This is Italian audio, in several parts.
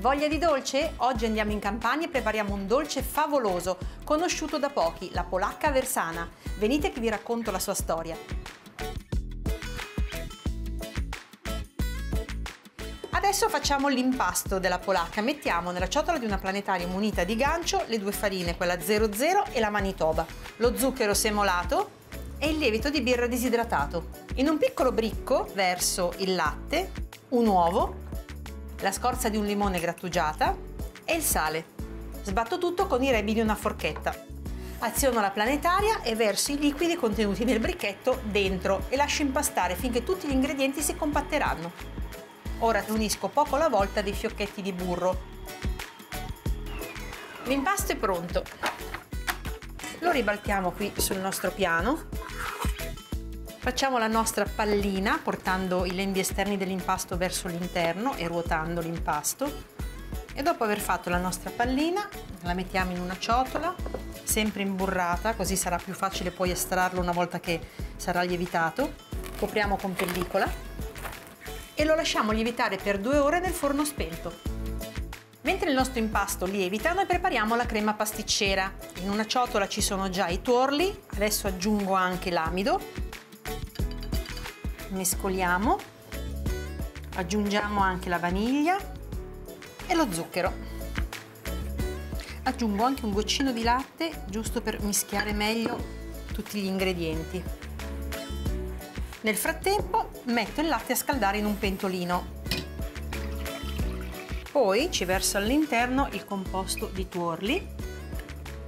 Voglia di dolce? Oggi andiamo in campagna e prepariamo un dolce favoloso, conosciuto da pochi, la polacca aversana. Venite che vi racconto la sua storia. Adesso facciamo l'impasto della polacca. Mettiamo nella ciotola di una planetaria munita di gancio le due farine, quella 00 e la Manitoba, lo zucchero semolato e il lievito di birra disidratato. In un piccolo bricco verso il latte, un uovo, la scorza di un limone grattugiata e il sale. Sbatto tutto con i rebi di una forchetta. Aziono la planetaria e verso i liquidi contenuti nel bricchetto dentro e lascio impastare finché tutti gli ingredienti si compatteranno. Ora unisco poco alla volta dei fiocchetti di burro. L'impasto è pronto. Lo ribaltiamo qui sul nostro piano. Facciamo la nostra pallina portando i lembi esterni dell'impasto verso l'interno e ruotando l'impasto. E dopo aver fatto la nostra pallina la mettiamo in una ciotola, sempre imburrata, così sarà più facile poi estrarlo una volta che sarà lievitato. Copriamo con pellicola e lo lasciamo lievitare per 2 ore nel forno spento. Mentre il nostro impasto lievita, noi prepariamo la crema pasticcera. In una ciotola ci sono già i tuorli, adesso aggiungo anche l'amido. Mescoliamo, aggiungiamo anche la vaniglia e lo zucchero. Aggiungo anche un goccino di latte, giusto per mischiare meglio tutti gli ingredienti. Nel frattempo metto il latte a scaldare in un pentolino. Poi ci verso all'interno il composto di tuorli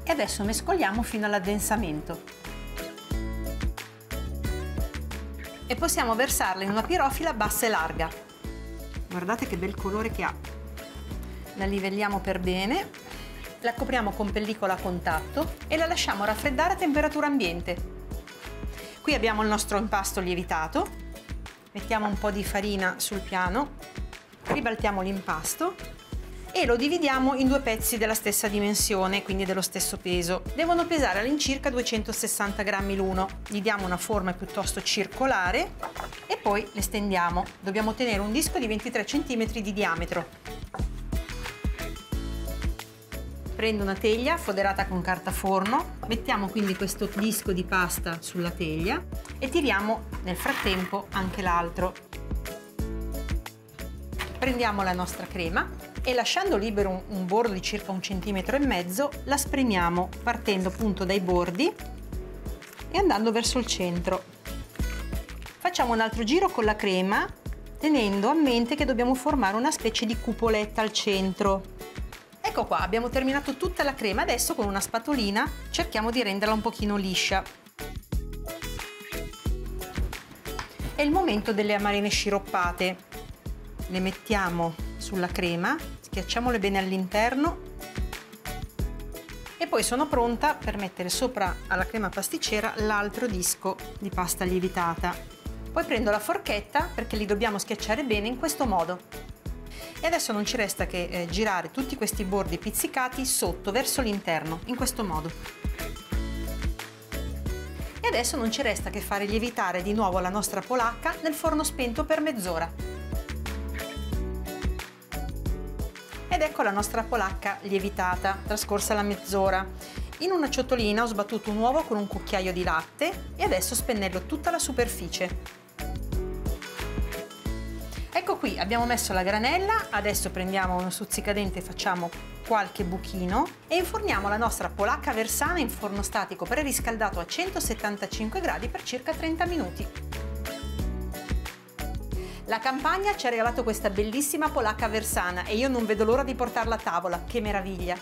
e adesso mescoliamo fino all'addensamento. E possiamo versarla in una pirofila bassa e larga. Guardate che bel colore che ha. La livelliamo per bene, la copriamo con pellicola a contatto e la lasciamo raffreddare a temperatura ambiente. Qui abbiamo il nostro impasto lievitato, mettiamo un po' di farina sul piano, ribaltiamo l'impasto e lo dividiamo in 2 pezzi della stessa dimensione, quindi dello stesso peso. Devono pesare all'incirca 260 grammi l'uno. Gli diamo una forma piuttosto circolare e poi le stendiamo. Dobbiamo ottenere un disco di 23 cm di diametro. Prendo una teglia foderata con carta forno, mettiamo quindi questo disco di pasta sulla teglia e tiriamo nel frattempo anche l'altro. Prendiamo la nostra crema e lasciando libero un bordo di circa 1,5 cm la spremiamo partendo appunto dai bordi e andando verso il centro. Facciamo un altro giro con la crema tenendo a mente che dobbiamo formare una specie di cupoletta al centro. Ecco qua, abbiamo terminato tutta la crema, adesso con una spatolina cerchiamo di renderla un pochino liscia. È il momento delle amarene sciroppate. Le mettiamo sulla crema, schiacciamole bene all'interno e poi sono pronta per mettere sopra alla crema pasticcera l'altro disco di pasta lievitata. Poi prendo la forchetta perché li dobbiamo schiacciare bene in questo modo. E adesso non ci resta che girare tutti questi bordi pizzicati sotto verso l'interno, in questo modo. E adesso non ci resta che fare lievitare di nuovo la nostra polacca nel forno spento per mezz'ora. Ed ecco la nostra polacca lievitata, trascorsa la mezz'ora. In una ciotolina ho sbattuto un uovo con un cucchiaio di latte e adesso spennello tutta la superficie. Ecco qui, abbiamo messo la granella, adesso prendiamo uno stuzzicadente e facciamo qualche buchino e inforniamo la nostra polacca aversana in forno statico preriscaldato a 175 gradi per circa 30 minuti. La campagna ci ha regalato questa bellissima polacca aversana e io non vedo l'ora di portarla a tavola, che meraviglia!